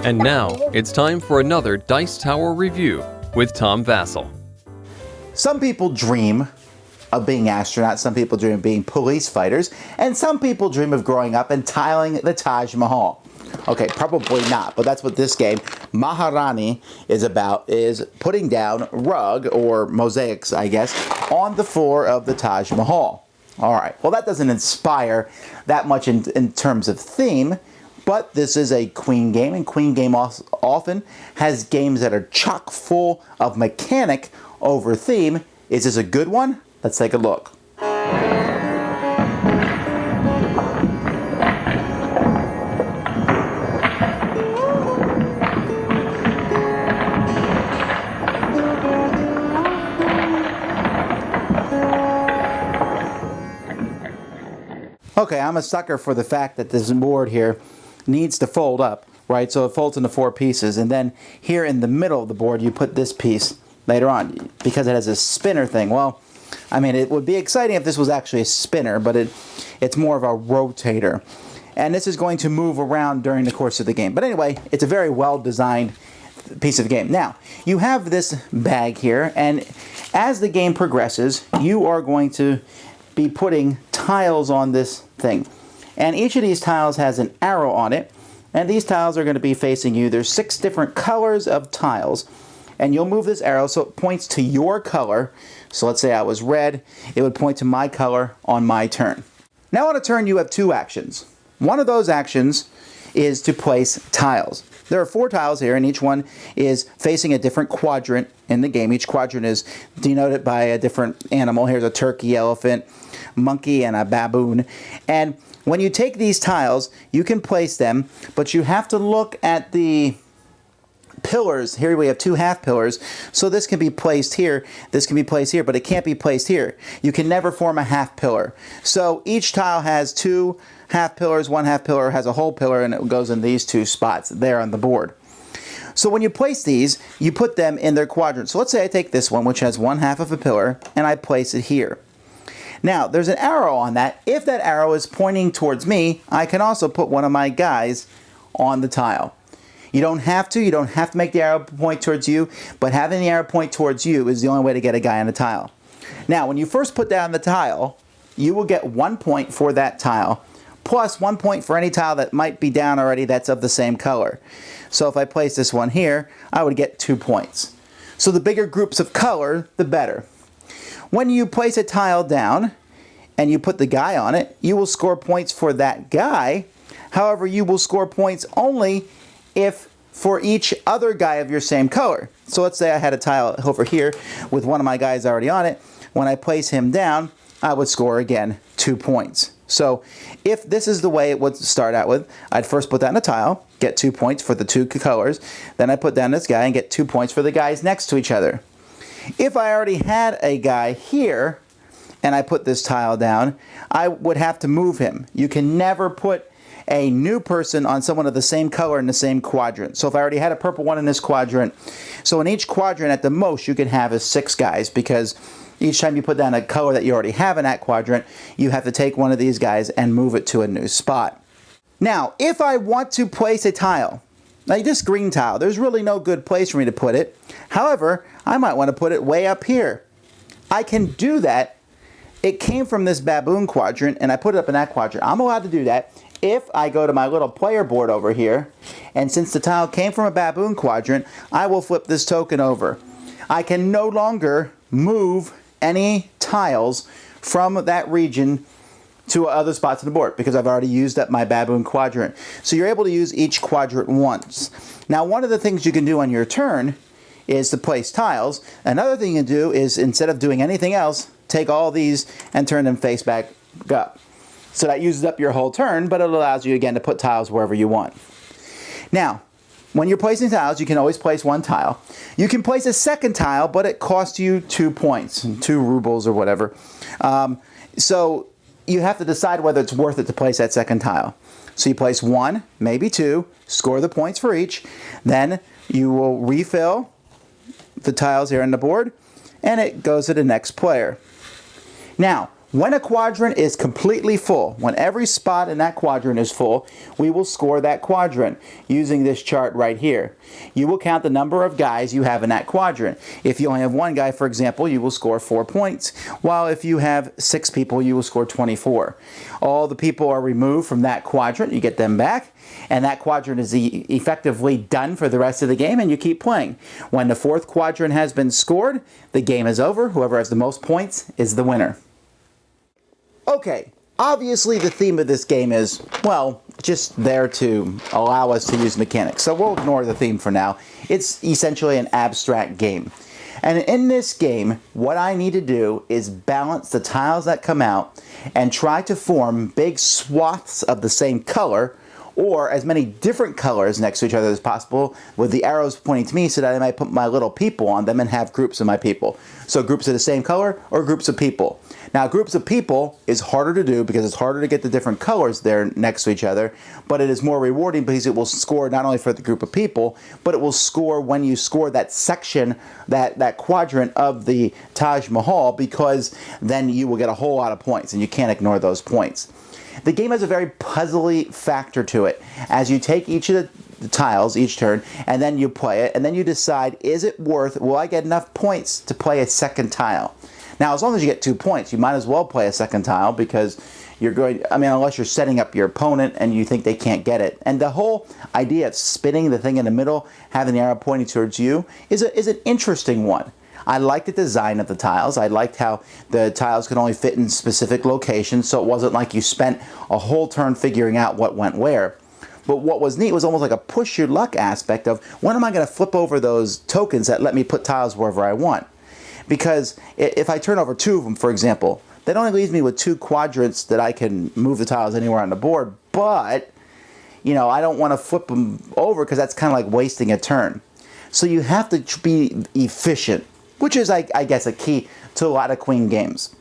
And now, it's time for another Dice Tower review with Tom Vasel. Some people dream of being astronauts, some people dream of being police fighters, and some people dream of growing up and tiling the Taj Mahal. Okay, probably not, but that's what this game, Maharani, is about, is putting down rug, or mosaics, I guess, on the floor of the Taj Mahal. Alright, well that doesn't inspire that much in terms of theme, but this is a Queen game, and Queen game often has games that are chock full of mechanic over theme. Is this a good one? Let's take a look. Okay, I'm a sucker for the fact that this board here needs to fold up, right? So it folds into 4 pieces, and then here in the middle of the board you put this piece later on because it has a spinner thing. Well, I mean, it would be exciting if this was actually a spinner, but it's more of a rotator. And this is going to move around during the course of the game. But anyway, it's a very well designed piece of game. Now, you have this bag here, and as the game progresses, you are going to be putting tiles on this thing. And each of these tiles has an arrow on it, and these tiles are going to be facing you. There's 6 different colors of tiles, and you'll move this arrow so it points to your color. So let's say I was red, it would point to my color on my turn. Now on a turn you have 2 actions. One of those actions is to place tiles. There are 4 tiles here, and each one is facing a different quadrant in the game. Each quadrant is denoted by a different animal. Here's a turkey, elephant, monkey, and a baboon. And when you take these tiles, you can place them, but you have to look at the pillars. Here we have 2 half pillars, so this can be placed here, this can be placed here, but it can't be placed here. You can never form a half pillar. So each tile has 2 half pillars, 1 half pillar has a whole pillar, and it goes in these 2 spots there on the board. So when you place these, you put them in their quadrants. So let's say I take this one, which has 1 half of a pillar, and I place it here. Now, there's an arrow on that. If that arrow is pointing towards me, I can also put one of my guys on the tile. You don't have to make the arrow point towards you, but having the arrow point towards you is the only way to get a guy on the tile. Now, when you first put down the tile, you will get 1 point for that tile, plus 1 point for any tile that might be down already that's of the same color. So if I place this one here, I would get 2 points. So the bigger groups of color, the better. When you place a tile down and you put the guy on it, you will score points for that guy. However, you will score points only if for each other guy of your same color. So let's say I had a tile over here with one of my guys already on it. When I place him down, I would score again 2 points. So if this is the way it would start out with, I'd first put down a tile, get 2 points for the 2 colors. Then I put down this guy and get 2 points for the guys next to each other. If I already had a guy here and I put this tile down, I would have to move him. You can never put a new person on someone of the same color in the same quadrant. So if I already had a purple one in this quadrant, so in each quadrant at the most you can have is 6 guys, because each time you put down a color that you already have in that quadrant, you have to take one of these guys and move it to a new spot. Now, if I want to place a tile, like this green tile, there's really no good place for me to put it. However, I might want to put it way up here. I can do that. It came from this baboon quadrant, and I put it up in that quadrant. I'm allowed to do that if I go to my little player board over here, and since the tile came from a baboon quadrant, I will flip this token over. I can no longer move any tiles from that region to other spots on the board because I've already used up my baboon quadrant. So you're able to use each quadrant once. Now, one of the things you can do on your turn is to place tiles. Another thing you can do is, instead of doing anything else, take all these and turn them face back up. So that uses up your whole turn, but it allows you again to put tiles wherever you want. Now, when you're placing tiles, you can always place 1 tile. You can place a second tile, but it costs you 2 points, 2 rubles or whatever. So you have to decide whether it's worth it to place that second tile. So you place 1, maybe 2, score the points for each, then you will refill the tiles here on the board, and it goes to the next player. Now, When a quadrant is completely full, when every spot in that quadrant is full, we will score that quadrant using this chart right here. You will count the number of guys you have in that quadrant. If you only have one guy, for example, you will score 4 points, while if you have 6 people, you will score 24. All the people are removed from that quadrant, you get them back, and that quadrant is effectively done for the rest of the game, and you keep playing. When the 4th quadrant has been scored, the game is over. Whoever has the most points is the winner. Okay, obviously the theme of this game is, well, just there to allow us to use mechanics. So we'll ignore the theme for now. It's essentially an abstract game. And in this game, what I need to do is balance the tiles that come out and try to form big swaths of the same color, or as many different colors next to each other as possible, with the arrows pointing to me so that I might put my little people on them and have groups of my people. So groups of the same color or groups of people. Now groups of people is harder to do because it's harder to get the different colors there next to each other, but it is more rewarding because it will score not only for the group of people, but it will score when you score that section, that quadrant of the Taj Mahal, because then you will get a whole lot of points and you can't ignore those points. The game has a very puzzly factor to it. As you take each of the tiles each turn, and then you play it, and then you decide, is it worth, will I get enough points to play a second tile? Now, as long as you get 2 points, you might as well play a second tile, because you're going, unless you're setting up your opponent and you think they can't get it. And the whole idea of spinning the thing in the middle, having the arrow pointing towards you, is an interesting one. I liked the design of the tiles. I liked how the tiles could only fit in specific locations, so it wasn't like you spent a whole turn figuring out what went where. But what was neat was almost like a push your luck aspect of, when am I going to flip over those tokens that let me put tiles wherever I want? Because if I turn over 2 of them, for example, that only leaves me with 2 quadrants that I can move the tiles anywhere on the board, but I don't want to flip them over because that's kind of like wasting a turn. So you have to be efficient, which is, I guess, a key to a lot of Queen games.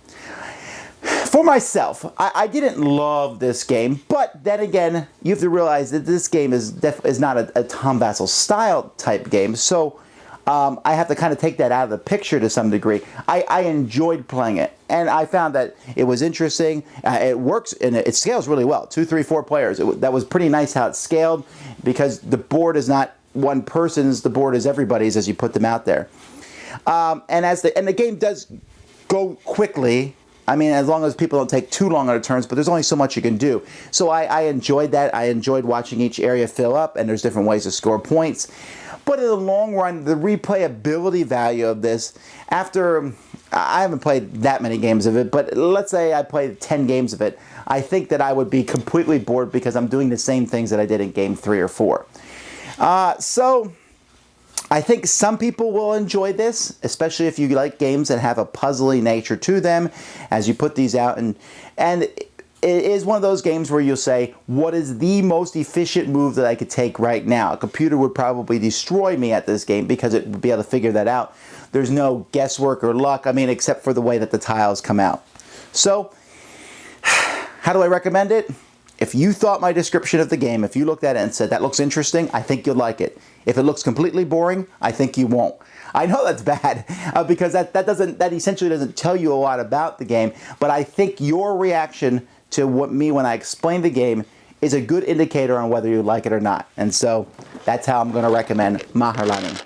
For myself, I didn't love this game, but then again, you have to realize that this game is not a Tom Vasel style type game, so I have to kind of take that out of the picture to some degree. I enjoyed playing it, and I found that it was interesting. It works, and it scales really well. 2, 3, 4 players. That was pretty nice how it scaled, because the board is not one person's, the board is everybody's as you put them out there. And the game does go quickly. As long as people don't take too long on the turns, but there's only so much you can do. So I enjoyed that. I enjoyed watching each area fill up, and there's different ways to score points. But in the long run, the replayability value of this, I haven't played that many games of it, but let's say I played 10 games of it, I think that I would be completely bored because I'm doing the same things that I did in game 3 or 4. So I think some people will enjoy this, especially if you like games that have a puzzly nature to them as you put these out. And it is one of those games where you'll say, what is the most efficient move that I could take right now? A computer would probably destroy me at this game because it would be able to figure that out. There's no guesswork or luck, except for the way that the tiles come out. So, how do I recommend it? If you thought my description of the game, if you looked at it and said, that looks interesting, I think you'll like it. If it looks completely boring, I think you won't. I know that's bad because that essentially doesn't tell you a lot about the game, but I think your reaction to when I explain the game is a good indicator on whether you like it or not. And so that's how I'm going to recommend Maharani.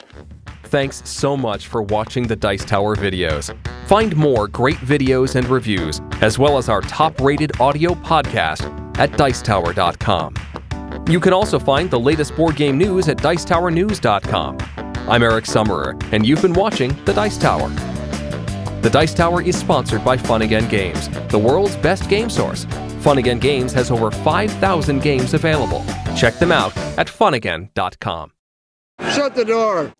Thanks so much for watching the Dice Tower videos. Find more great videos and reviews, as well as our top-rated audio podcast at Dicetower.com. You can also find the latest board game news at Dicetowernews.com. I'm Eric Summerer, and you've been watching The Dice Tower. The Dice Tower is sponsored by Fun Again Games, the world's best game source. Fun Again Games has over 5,000 games available. Check them out at funagain.com. Shut the door!